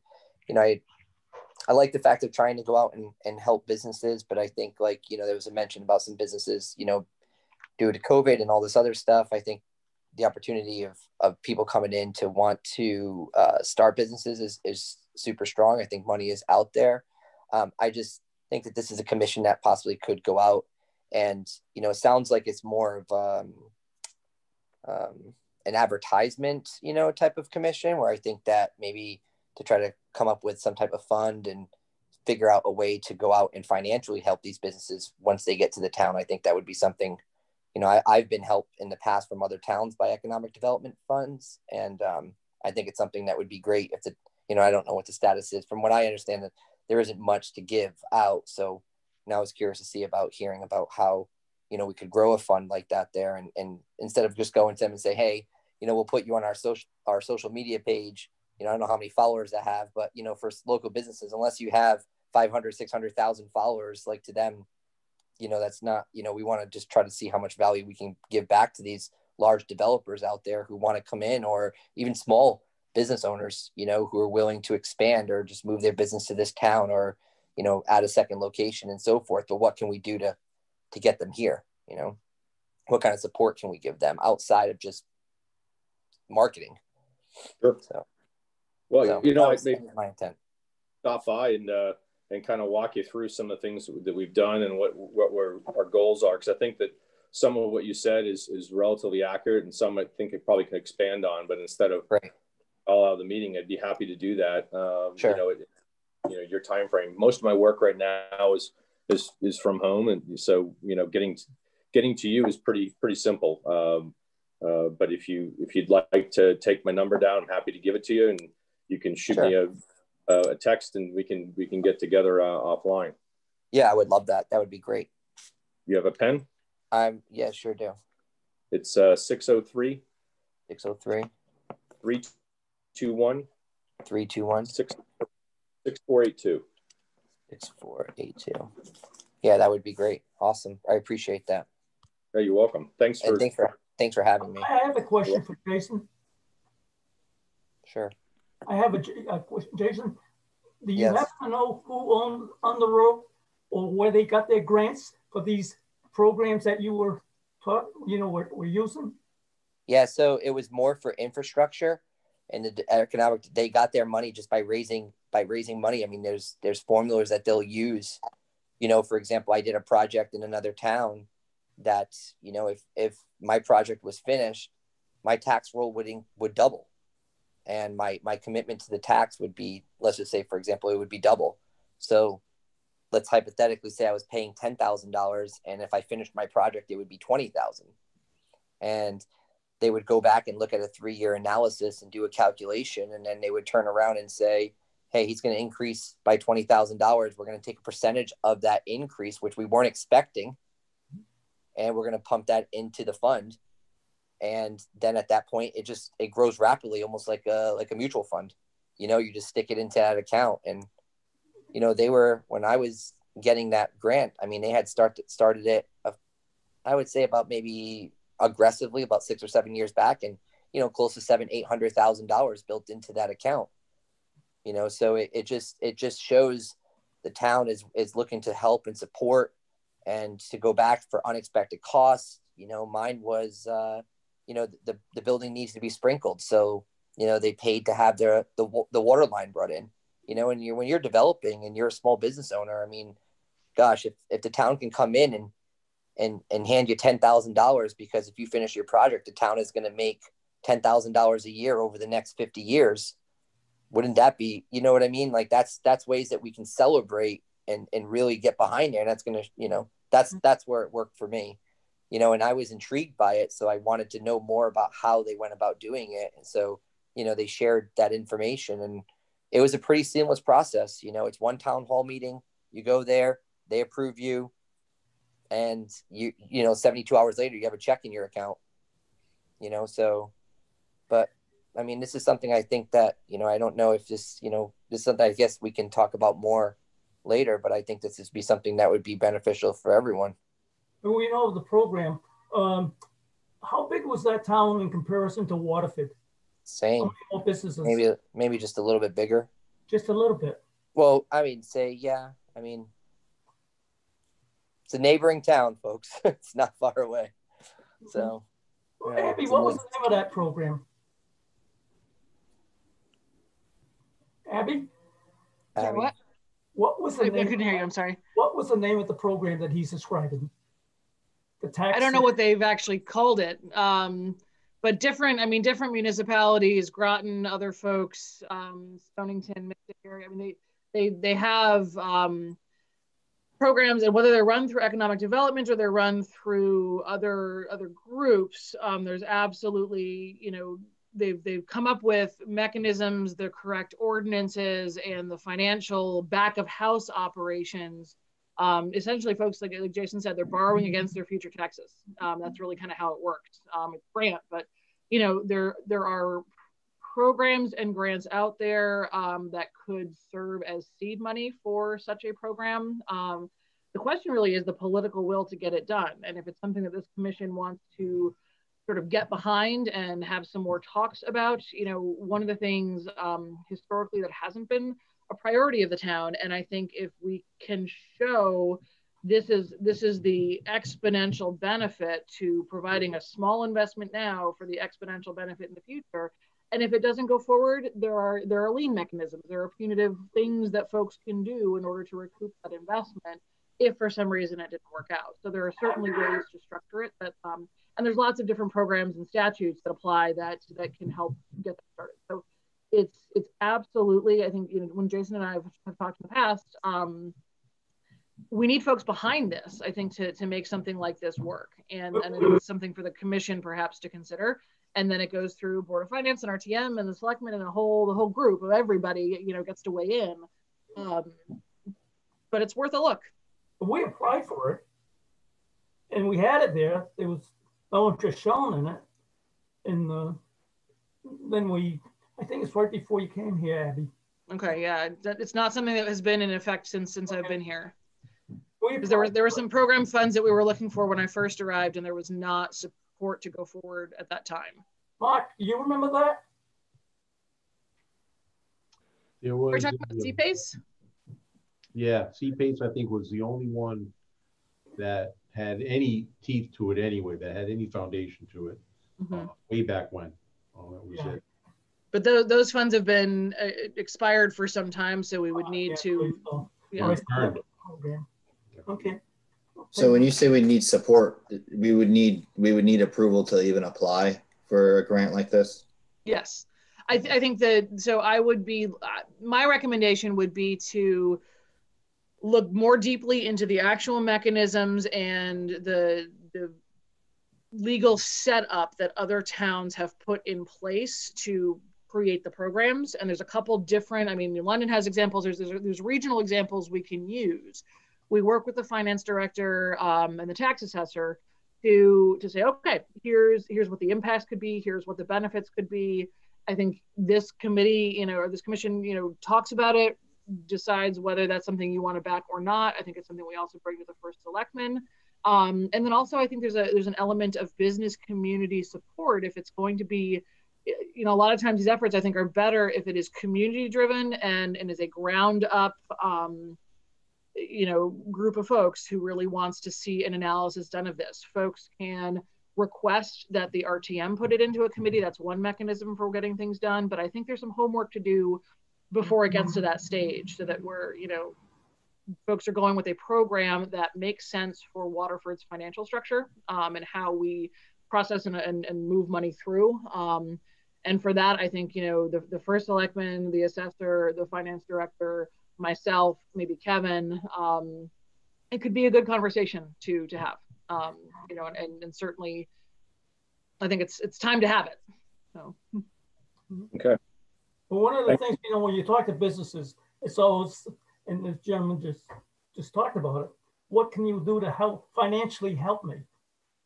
I like the fact of trying to go out and help businesses, but I think there was a mention about some businesses, due to COVID and all this other stuff. I think the opportunity of people coming in to want to start businesses is super strong. I think money is out there. I just think that this is a commission that possibly could go out and, it sounds like it's more of an advertisement, type of commission, where I think that maybe to try to come up with some type of fund and figure out a way to go out and financially help these businesses once they get to the town. I think that would be something, I've been helped in the past from other towns by economic development funds. And I think it's something that would be great if I don't know what the status is. From what I understand, that there isn't much to give out. So now I was curious to see about hearing about how, we could grow a fund like that there. And instead of just going to them and say, hey, we'll put you on our social media page. I don't know how many followers I have, but, for local businesses, unless you have 500, 600,000 followers, like to them, that's not, we want to just try to see how much value we can give back to these large developers out there who want to come in, or even small business owners, who are willing to expand or just move their business to this town, or, add a second location and so forth. But what can we do to get them here? What kind of support can we give them outside of just marketing? Sure. Well, I made my intent. Stop by and kind of walk you through some of the things that we've done and what our goals are. Because I think that some of what you said is relatively accurate, and some I think it probably can expand on. But instead of all out of the meeting, I'd be happy to do that. Sure. Your time frame. Most of my work right now is from home, and so getting to you is pretty simple. But if you'd like to take my number down, I'm happy to give it to you, and you can shoot me a text, and we can get together offline. Yeah, I would love that. That would be great. You have a pen? Yeah, sure do. It's 603 321 6482. 6482. Yeah, that would be great. Awesome. I appreciate that. Yeah, you're welcome. Thanks for having me. I have a question for Jason. Sure. I have a question, Jason. Do you Yes. happen to know who on the road, or where they got their grants for these programs that you were taught, were using? Yeah, so it was more for infrastructure, and they got their money just by raising by raising money. I mean, there's formulas that they'll use. You know, for example, I did a project in another town that, you know, if my project was finished, my tax roll would double, and my commitment to the tax would be, let's just say, for example, it would be double. So let's hypothetically say I was paying $10,000, and if I finished my project, it would be $20,000. And they would go back and look at a 3-year analysis and do a calculation, and then they would turn around and say, hey, he's going to increase by $20,000. We're going to take a percentage of that increase, which we weren't expecting, and we're going to pump that into the fund. And then at that point, it grows rapidly, almost like a mutual fund. You know, you just stick it into that account. And, you know, when I was getting that grant, I mean, they had started it, I would say about maybe aggressively about 6 or 7 years back, and, you know, close to $700,000-800,000 built into that account. You know, so it just shows the town is looking to help and support and to go back for unexpected costs. You know, mine was, you know, the building needs to be sprinkled. So, you know, they paid to have the water line brought in, you know, and when you're developing and you're a small business owner, I mean, gosh, if the town can come in and hand you $10,000, because if you finish your project, the town is going to make $10,000 a year over the next 50 years. Wouldn't that be, you know what I mean? Like that's ways that we can celebrate and really get behind there. And that's going to, you know, that's where it worked for me, you know, and I was intrigued by it. So I wanted to know more about how they went about doing it. And so, you know, they shared that information, and it was a pretty seamless process. You know, it's one town hall meeting, you go there, they approve you, and you know, 72 hours later, you have a check in your account, you know, so, but I mean, this is something I think that, you know, I don't know if this, you know, this is something I guess we can talk about more later, but I think this would be something that would be beneficial for everyone. And we know the program. How big was that town in comparison to Waterford? Same. How many more businesses? Maybe just a little bit bigger. Just a little bit. Well, I mean, yeah. I mean, it's a neighboring town, folks. It's not far away. So. Well, Abby, what was the name of that program? Abby? Sorry, what? What was the name? I couldn't hear you. I'm sorry. What was the name of the program that he's describing? The tax. I don't know what they've actually called it, but different municipalities, Groton, other folks, Stonington, Mystic area. I mean, they have programs, and whether they're run through economic development or they're run through other groups, there's absolutely, you know, they've come up with mechanisms, the correct ordinances, and the financial back of house operations. Essentially, folks, like Jason said, they're borrowing against their future taxes. That's really kind of how it works. It's grant, but, you know, there are programs and grants out there that could serve as seed money for such a program. The question really is the political will to get it done. And if it's something that this commission wants to sort of get behind and have some more talks about, you know, one of the things historically that hasn't been a priority of the town. And I think if we can show this is the exponential benefit to providing a small investment now for the exponential benefit in the future. And if it doesn't go forward, there are lien mechanisms, there are punitive things that folks can do in order to recoup that investment if for some reason it didn't work out. So there are certainly ways to structure it that and there's lots of different programs and statutes that apply that can help get that started. So it's absolutely, I think, you know, when Jason and I have talked in the past, we need folks behind this, I think, to make something like this work. And it's something for the commission perhaps to consider. And then it goes through Board of Finance and RTM and the selectmen and the whole group of everybody, you know, gets to weigh in. But it's worth a look. We applied for it and we had it there. There was no interest shown in it. And then I think it's right before you came here, Abby. Okay, yeah, it's not something that has been in effect since I've been here. Because there were some program funds that we were looking for when I first arrived, and there was not support to go forward at that time. Mark, you remember that? We're talking about CPACE? Yeah, CPACE I think was the only one that had any teeth to it anyway, that had any foundation to it. Way back when. That was it. but those funds have been expired for some time, so we would need to. Yeah. Okay. So when you say we need support, we would need approval to even apply for a grant like this? Yes. I think that, so I would be, my recommendation would be to look more deeply into the actual mechanisms and the legal setup that other towns have put in place to create the programs. And there's a couple different, I mean, London has examples, there's regional examples we can use. We work with the finance director and the tax assessor to say, okay, here's what the impacts could be, here's what the benefits could be. I think this committee, or this commission, talks about it, decides whether that's something you want to back or not. I think it's something we also bring to the first selectman. And then also, I think there's an element of business community support if it's going to be, a lot of times these efforts I think are better if it is community driven and is a ground up, group of folks who really wants to see an analysis done of this. Folks can request that the RTM put it into a committee. That's one mechanism for getting things done. But I think there's some homework to do before it gets to that stage so that we're, folks are going with a program that makes sense for Waterford's financial structure and how we process and move money through. And for that, I think, the first selectman, the assessor, the finance director, myself, maybe Kevin, it could be a good conversation to have, and certainly I think it's time to have it. So. Okay. But one of the things, when you talk to businesses, it's always, and this gentleman just talked about it, what can you do to help financially help me?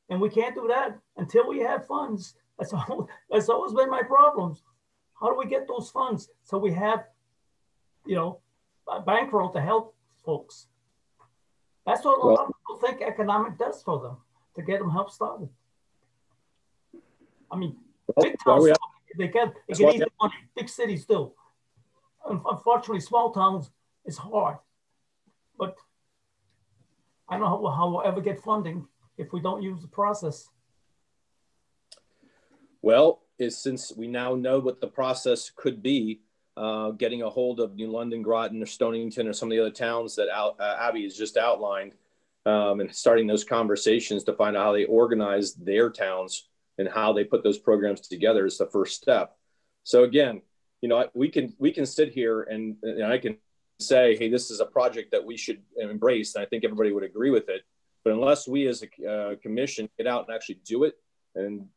And we can't do that until we have funds. That's always been my problems. How do we get those funds so we have, a bankroll to help folks? That's what a lot of people think economic does for them, to get them help started. I mean, big towns, they get easy money. Big cities do. Unfortunately, small towns is hard. But I don't know how we'll ever get funding if we don't use the process. Well, since we now know what the process could be, getting a hold of New London, Groton, or Stonington, or some of the other towns that Abby has just outlined, and starting those conversations to find out how they organize their towns and how they put those programs together is the first step. So again, we can sit here and I can say, hey, this is a project that we should embrace, and I think everybody would agree with it. But unless we as a commission get out and actually do it and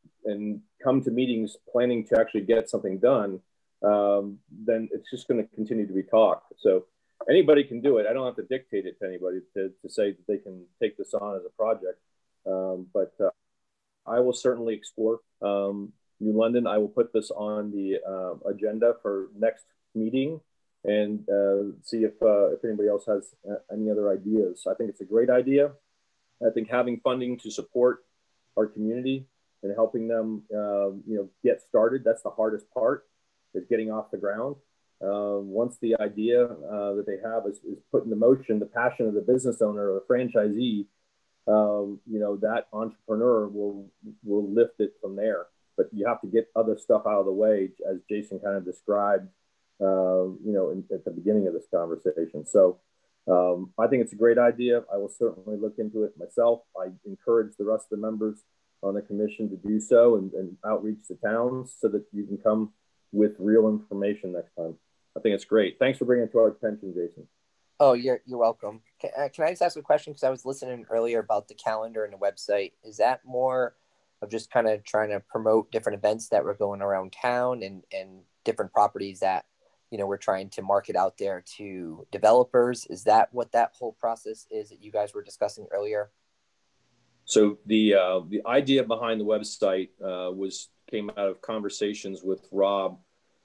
come to meetings planning to actually get something done, then it's just going to continue to be talk. So anybody can do it. I don't have to dictate it to anybody to say that they can take this on as a project. But I will certainly explore New London. I will put this on the agenda for next meeting and see if anybody else has any other ideas. I think it's a great idea. I think having funding to support our community and helping them, get started, that's the hardest part, is getting off the ground. Once the idea that they have is put into motion, the passion of the business owner or the franchisee, that entrepreneur will lift it from there. But you have to get other stuff out of the way, as Jason kind of described, at the beginning of this conversation. So I think it's a great idea. I will certainly look into it myself. I encourage the rest of the members on the commission to do so and outreach to towns so that you can come with real information next time. I think it's great. Thanks for bringing it to our attention, Jason. Oh, you're welcome. Can I just ask a question? Because I was listening earlier about the calendar and the website. Is that more of just kind of trying to promote different events that were going around town and different properties that, we're trying to market out there to developers? Is that what that whole process is that you guys were discussing earlier? So the idea behind the website came out of conversations with Rob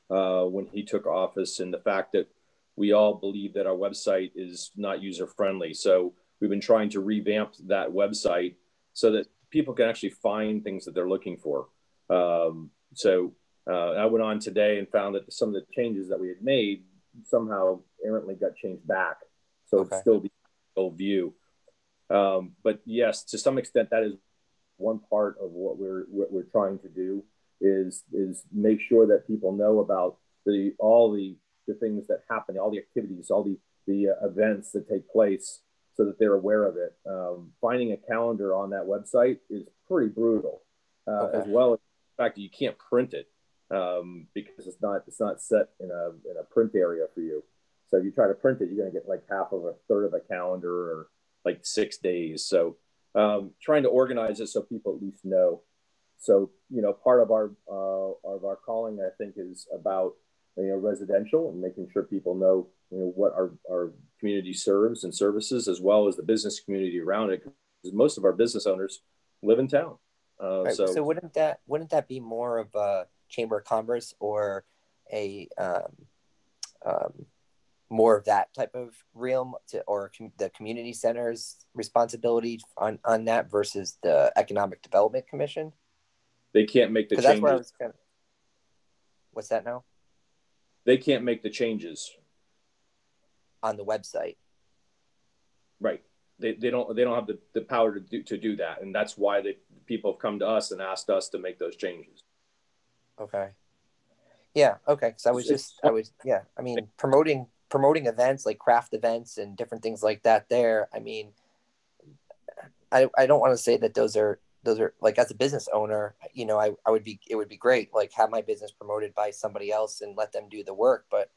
when he took office, and the fact that we all believe that our website is not user friendly. So we've been trying to revamp that website so that people can actually find things that they're looking for. I went on today and found that some of the changes that we had made somehow errantly got changed back. So It's still the old view. But yes, to some extent, that is one part of what we're trying to do. is make sure that people know about all the things that happen, all the activities, all the events that take place, so that they're aware of it. Finding a calendar on that website is pretty brutal, as well as the fact that you can't print it because it's not set in a print area for you. So if you try to print it, you're going to get like half of a third of a calendar, or like 6 days. So trying to organize it so people at least know. So, part of our calling, I think, is about, residential, and making sure people know, what our community serves and services, as well as the business community around it, because most of our business owners live in town. Right. So wouldn't that be more of a Chamber of Commerce, or a more of that type of realm, or the community center's responsibility on that versus the Economic Development Commission? They can't make the changes. That's where I was what's that now? They can't make the changes on the website. Right. They don't have the power to do that, and that's why people have come to us and asked us to make those changes. Okay. Yeah. Okay. Because I mean, promoting events like craft events and different things like that. There. I mean, I don't want to say that those are like, as a business owner, it would be great, like, have my business promoted by somebody else and let them do the work. But,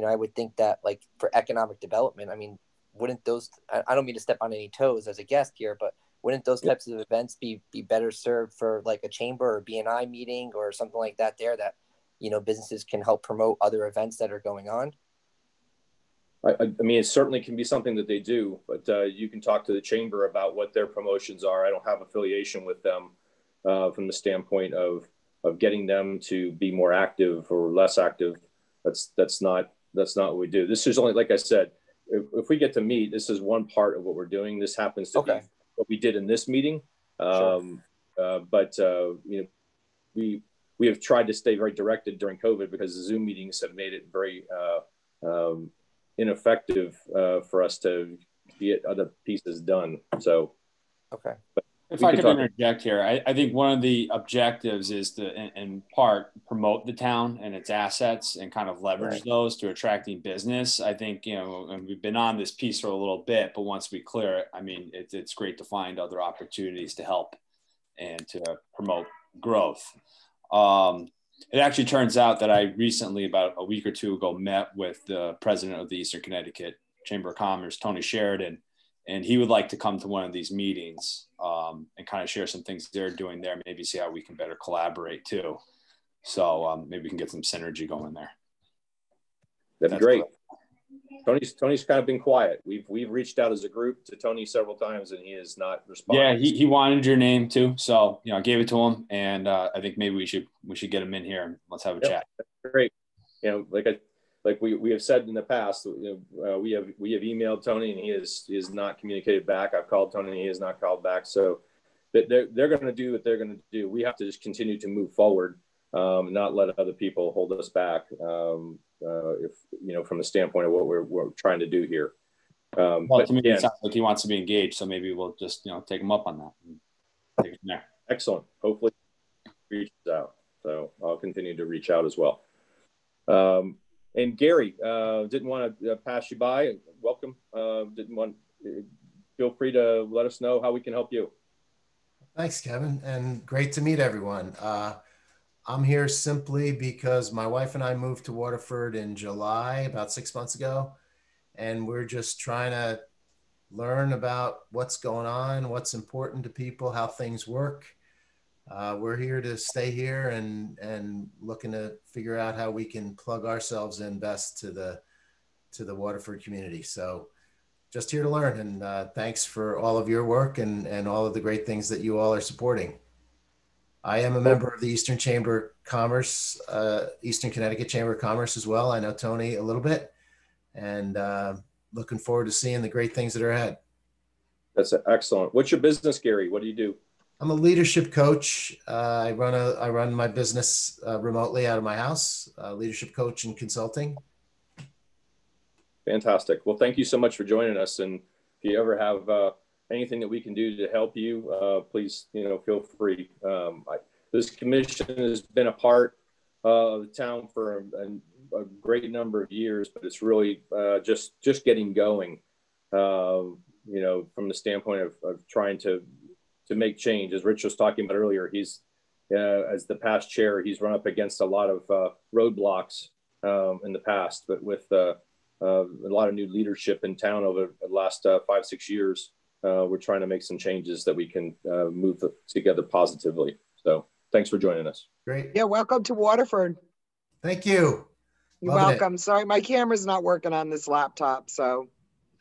I would think that, like, for economic development, I mean, wouldn't those, I don't mean to step on any toes as a guest here, but wouldn't those types of events be better served for like a chamber or BNI meeting or something like that there, that, businesses can help promote other events that are going on? I mean, it certainly can be something that they do, but you can talk to the chamber about what their promotions are. I don't have affiliation with them from the standpoint of getting them to be more active or less active. That's not what we do. This is only, like I said, if we get to meet, this is one part of what we're doing. This happens to be what we did in this meeting. But we have tried to stay very directed during COVID, because the Zoom meetings have made it very ineffective for us to get other pieces done. So, if I could interject here, I think one of the objectives is to, in part, promote the town and its assets and kind of leverage those to attracting business. I think, and we've been on this piece for a little bit, but once we clear it, I mean, it's great to find other opportunities to help and to promote growth. It actually turns out that I recently, about a week or two ago, met with the president of the Eastern Connecticut Chamber of Commerce, Tony Sheridan, and he would like to come to one of these meetings and kind of share some things they're doing there, maybe see how we can better collaborate too. So maybe we can get some synergy going there. That's great. Tony's kind of been quiet. We've reached out as a group to Tony several times, and he has not responded. Yeah, he wanted your name too, so I gave it to him, and I think maybe we should get him in here and let's have a chat. That's great. Like we have said in the past, we have emailed Tony, and he has not communicated back. I've called Tony, and he has not called back. So they're going to do what they're going to do. We have to just continue to move forward, not let other people hold us back. If from the standpoint of what we're trying to do here. But to me, it sounds like he wants to be engaged, so maybe we'll just take him up on that. And take it from there. Excellent. Hopefully, he reaches out. So I'll continue to reach out as well. And Gary, didn't want to pass you by. Welcome. Feel free to let us know how we can help you. Thanks, Kevin, and great to meet everyone. I'm here simply because my wife and I moved to Waterford in July, about 6 months ago, and we're just trying to learn about what's going on, what's important to people, how things work. We're here to stay here and looking to figure out how we can plug ourselves in best to the Waterford community. So just here to learn, and thanks for all of your work and all of the great things that you all are supporting. I am a member of the Eastern Chamber of Commerce, Eastern Connecticut Chamber of Commerce as well. I know Tony a little bit, and looking forward to seeing the great things that are ahead. That's excellent. What's your business, Gary? What do you do? I'm a leadership coach. I run my business remotely out of my house, leadership coach and consulting. Fantastic. Well, thank you so much for joining us. And if you ever have anything that we can do to help you, please, feel free. this commission has been a part of the town for a great number of years, but it's really just getting going. You know, from the standpoint of trying to make change. As Rich was talking about earlier, he's as the past chair, he's run up against a lot of roadblocks in the past, but with a lot of new leadership in town over the last 5-6 years, we're trying to make some changes that we can move together positively. So thanks for joining us. Great. Yeah, welcome to Waterford. Thank you. You're Loving welcome. Sorry, my camera's not working on this laptop, so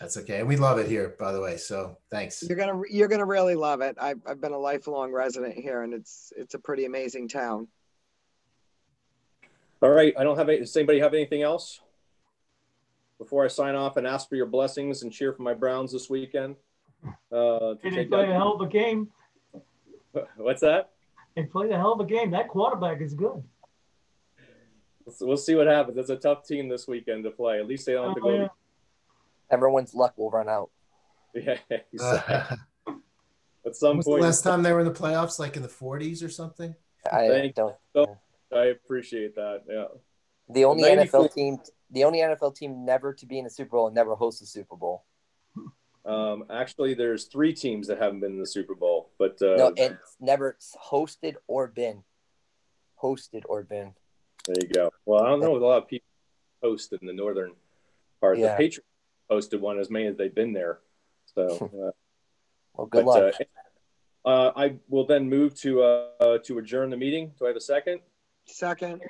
That's okay. And we love it here, by the way. So thanks. you're gonna really love it. I've been a lifelong resident here, and it's a pretty amazing town. All right, I don't have any, does anybody have anything else? Before I sign off and ask for your blessings and cheer for my Browns this weekend. They played a hell of a game. What's that? They played a hell of a game. That quarterback is good. We'll see what happens. It's a tough team this weekend to play. At least they don't have to go. Yeah. Everyone's luck will run out. Yeah, exactly. At some Was point. the last time they were in the playoffs, like in the 40s or something? I don't. I appreciate that. Yeah. The only 94 NFL team never to be in the Super Bowl and never host the Super Bowl. Actually, there's 3 teams that haven't been in the Super Bowl, but No, it's never hosted or been. Hosted or been. There you go. Well, I don't know. A lot of people host in the northern part. Yeah. The Patriots hosted one as many as they've been there. So, well, good luck. I will then move to adjourn the meeting. Do I have a second? Second.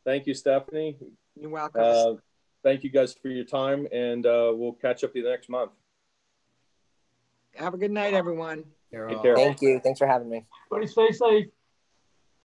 Thank you, Stephanie. You're welcome. Thank you guys for your time, and we'll catch up with you next month. Have a good night, everyone. Take care. Thank you. Thanks for having me. Everybody stay safe.